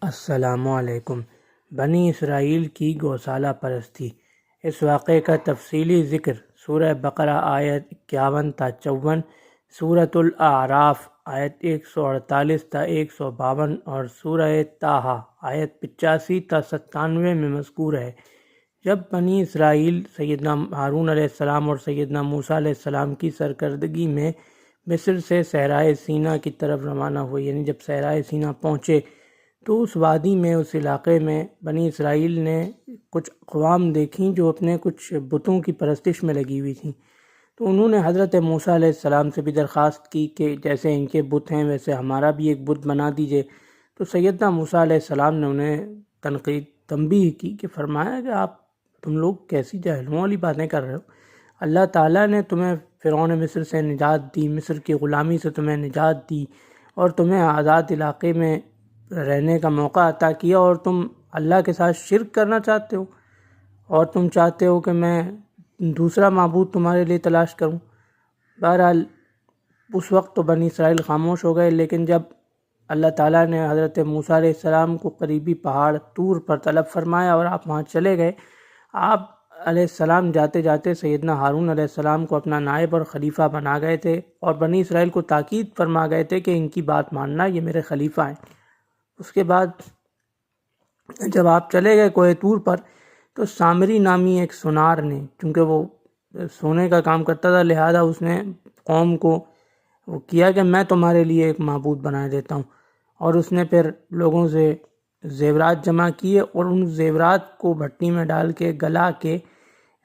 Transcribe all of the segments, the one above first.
السلام علیکم۔ بنی اسرائیل کی گوشالہ پرستی۔ اس واقعے کا تفصیلی ذکر سورہ بقرہ آیت 51 تا 54، سورۃ الاعراف آیت 148 تا 152 اور سورہ طٰہٰ آیت 85 تا 97 میں مذکور ہے۔ جب بنی اسرائیل سیدنا ہارون علیہ السلام اور سیدنا موسیٰ علیہ السلام کی سرکردگی میں مصر سے صحرائے سینا کی طرف روانہ ہوئے، یعنی جب صحرائے سینا پہنچے تو اس وادی میں، اس علاقے میں بنی اسرائیل نے کچھ اقوام دیکھیں جو اپنے کچھ بتوں کی پرستش میں لگی ہوئی تھیں۔ تو انہوں نے حضرت موسیٰ علیہ السلام سے بھی درخواست کی کہ جیسے ان کے بت ہیں ویسے ہمارا بھی ایک بت بنا دیجئے۔ تو سیدنا موسیٰ علیہ السلام نے انہیں تنبیہ کی کہ فرمایا کہ تم لوگ کیسی جاہلوں والی باتیں کر رہے ہو۔ اللہ تعالیٰ نے تمہیں فرعون مصر سے نجات دی، مصر کی غلامی سے تمہیں نجات دی اور تمہیں آزاد علاقے میں رہنے کا موقع عطا کیا، اور تم اللہ کے ساتھ شرک کرنا چاہتے ہو اور تم چاہتے ہو کہ میں دوسرا معبود تمہارے لیے تلاش کروں۔ بہرحال اس وقت تو بنی اسرائیل خاموش ہو گئے، لیکن جب اللہ تعالیٰ نے حضرت موسیٰ علیہ السلام کو قریبی پہاڑ طور پر طلب فرمایا اور آپ وہاں چلے گئے، آپ علیہ السلام جاتے جاتے سیدنا ہارون علیہ السلام کو اپنا نائب اور خلیفہ بنا گئے تھے، اور بنی اسرائیل کو تاکید فرما گئے تھے کہ ان کی بات ماننا، یہ میرے خلیفہ ہیں۔ اس کے بعد جب آپ چلے گئے کوہ طور پر، تو سامری نامی ایک سونار نے، چونکہ وہ سونے کا کام کرتا تھا، لہذا اس نے قوم کو وہ کیا کہ میں تمہارے لیے ایک معبود بنا دیتا ہوں، اور اس نے پھر لوگوں سے زیورات جمع کیے اور ان زیورات کو بھٹی میں ڈال کے گلا کے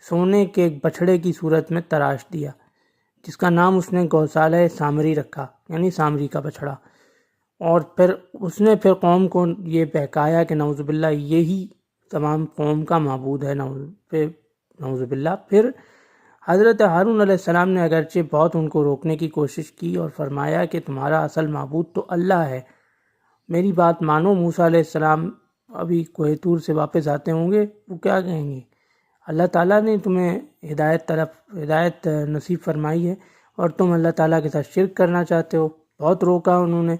سونے کے ایک بچھڑے کی صورت میں تراش دیا، جس کا نام اس نے گوشالہ سامری رکھا، یعنی سامری کا بچھڑا۔ اور پھر اس نے قوم کو یہ بہکایا کہ نعوذ باللہ یہی تمام قوم کا معبود ہے، نعوذ باللہ۔ پھر حضرت ہارون علیہ السلام نے اگرچہ بہت ان کو روکنے کی کوشش کی اور فرمایا کہ تمہارا اصل معبود تو اللہ ہے، میری بات مانو۔ موسیٰ علیہ السلام ابھی کوہ طور سے واپس آتے ہوں گے، وہ کیا کہیں گے؟ اللہ تعالیٰ نے تمہیں ہدایت نصیب فرمائی ہے اور تم اللہ تعالیٰ کے ساتھ شرک کرنا چاہتے ہو۔ بہت روکا انہوں نے،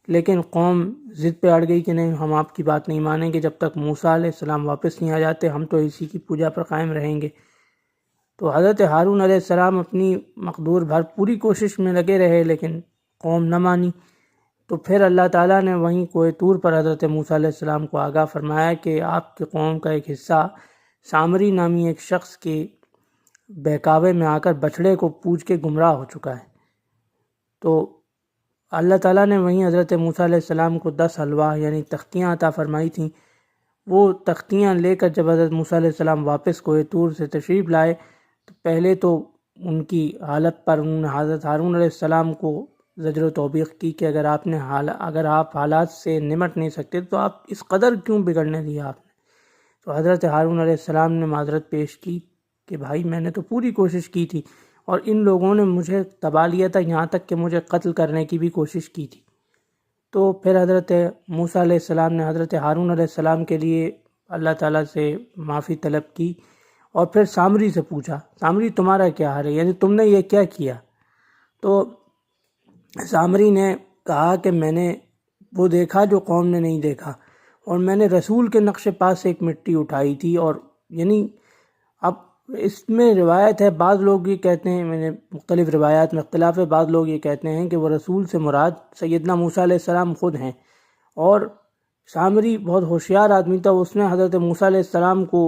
لیکن قوم ضد پہ اڑ گئی کہ نہیں، ہم آپ کی بات نہیں مانیں گے، جب تک موسیٰ علیہ السلام واپس نہیں آ جاتے ہم تو اسی کی پوجا پر قائم رہیں گے۔ تو حضرت ہارون علیہ السلام اپنی مقدور بھر پوری کوشش میں لگے رہے، لیکن قوم نہ مانی۔ تو پھر اللہ تعالیٰ نے وہیں کوہ طور پر حضرت موسیٰ علیہ السلام کو آگاہ فرمایا کہ آپ کی قوم کا ایک حصہ سامری نامی ایک شخص کے بہکاوے میں آ کر بچھڑے کو پوج کے گمراہ ہو چکا ہے۔ تو اللہ تعالیٰ نے وہیں حضرت موسیٰ علیہ السلام کو 10 الواح یعنی تختیاں عطا فرمائی تھیں۔ وہ تختیاں لے کر جب حضرت موسیٰ علیہ السلام واپس کوہ طور سے تشریف لائے، تو پہلے تو ان کی حالت پر انہوں نے حضرت ہارون علیہ السلام کو زجر و توبیخ کی کہ اگر آپ حالات سے نمٹ نہیں سکتے تو آپ اس قدر کیوں بگڑنے دیا آپ نے۔ تو حضرت ہارون علیہ السلام نے معذرت پیش کی کہ بھائی میں نے تو پوری کوشش کی تھی اور ان لوگوں نے مجھے دبا لیا تھا، یہاں تک کہ مجھے قتل کرنے کی بھی کوشش کی تھی۔ تو پھر حضرت موسیٰ علیہ السلام نے حضرت ہارون علیہ السلام کے لیے اللہ تعالیٰ سے معافی طلب کی، اور پھر سامری سے پوچھا، سامری تمہارا کیا حال ہے، یعنی تم نے یہ کیا کیا؟ تو سامری نے کہا کہ میں نے وہ دیکھا جو قوم نے نہیں دیکھا، اور میں نے رسول کے نقش پا سے ایک مٹی اٹھائی تھی، اور یعنی اب اس میں روایت ہے، بعض لوگ یہ کہتے ہیں، میں نے مختلف روایات میں اختلاف ہے، بعض لوگ یہ کہتے ہیں کہ وہ رسول سے مراد سیدنا موسیٰ علیہ السلام خود ہیں، اور سامری بہت ہوشیار آدمی تھا، اس نے حضرت موسیٰ علیہ السلام کو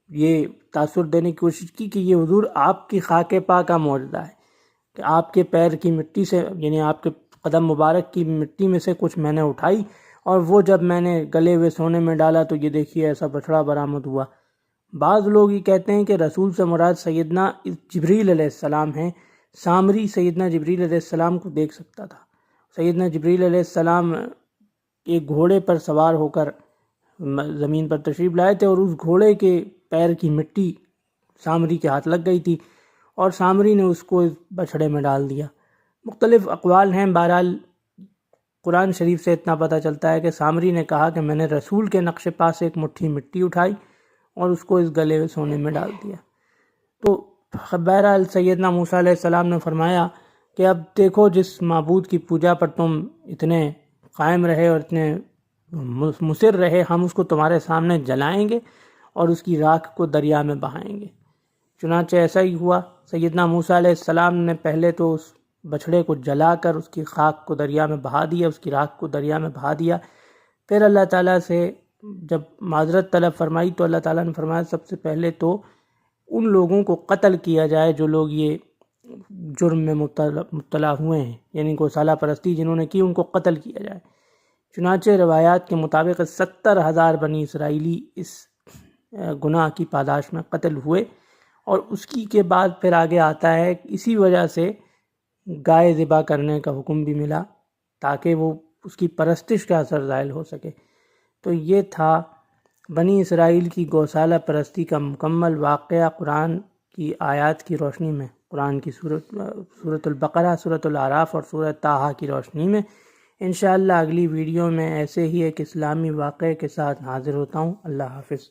یہ تاثر دینے کی کوشش کی کہ یہ حضور آپ کی خاک پا کا معجزہ ہے، کہ آپ کے پیر کی مٹی سے، یعنی آپ کے قدم مبارک کی مٹی میں سے کچھ میں نے اٹھائی، اور وہ جب میں نے گلے ہوئے سونے میں ڈالا تو یہ دیکھیے ایسا بچھڑا برآمد ہوا۔ بعض لوگ یہ کہتے ہیں کہ رسول سے مراد سیدنا جبریل علیہ السلام ہیں، سامری سیدنا جبریل علیہ السلام کو دیکھ سکتا تھا۔ سیدنا جبریل علیہ السلام ایک گھوڑے پر سوار ہو کر زمین پر تشریف لائے تھے، اور اس گھوڑے کے پیر کی مٹی سامری کے ہاتھ لگ گئی تھی، اور سامری نے اس کو اس بچھڑے میں ڈال دیا۔ مختلف اقوال ہیں، بہرحال قرآن شریف سے اتنا پتہ چلتا ہے کہ سامری نے کہا کہ میں نے رسول کے نقش پا سے ایک مٹھی مٹی اٹھائی اور اس کو اس گلے ہوئے سونے میں ڈال دیا۔ تو بہرحال سیدنا موسیٰ علیہ السلام نے فرمایا کہ اب دیکھو، جس معبود کی پوجا پر تم اتنے قائم رہے اور اتنے مصر رہے ہم اس کو تمہارے سامنے جلائیں گے اور اس کی راکھ کو دریا میں بہائیں گے۔ چنانچہ ایسا ہی ہوا۔ سیدنا موسیٰ علیہ السلام نے پہلے تو اس بچھڑے کو جلا کر اس کی خاک کو دریا میں بہا دیا، اس کی راکھ کو دریا میں بہا دیا۔ پھر اللہ تعالیٰ سے جب معذرت طلب فرمائی تو اللہ تعالیٰ نے فرمایا سب سے پہلے تو ان لوگوں کو قتل کیا جائے جو لوگ یہ جرم میں مبتلا ہوئے ہیں، یعنی گوسالہ پرستی جنہوں نے کی، ان کو قتل کیا جائے۔ چنانچہ روایات کے مطابق 70,000 بنی اسرائیلی اس گناہ کی پاداش میں قتل ہوئے، اور اس کی کے بعد پھر آگے آتا ہے اسی وجہ سے گائے ذبح کرنے کا حکم بھی ملا تاکہ وہ اس کی پرستش کا اثر زائل ہو سکے۔ تو یہ تھا بنی اسرائیل کی گوسالہ پرستی کا مکمل واقعہ قرآن کی آیات کی روشنی میں، قرآن کی سورۃ البقرہ، سورۃ الاعراف اور سورۃ طٰہٰ کی روشنی میں۔ انشاءاللہ اگلی ویڈیو میں ایسے ہی ایک اسلامی واقعے کے ساتھ حاضر ہوتا ہوں۔ اللہ حافظ۔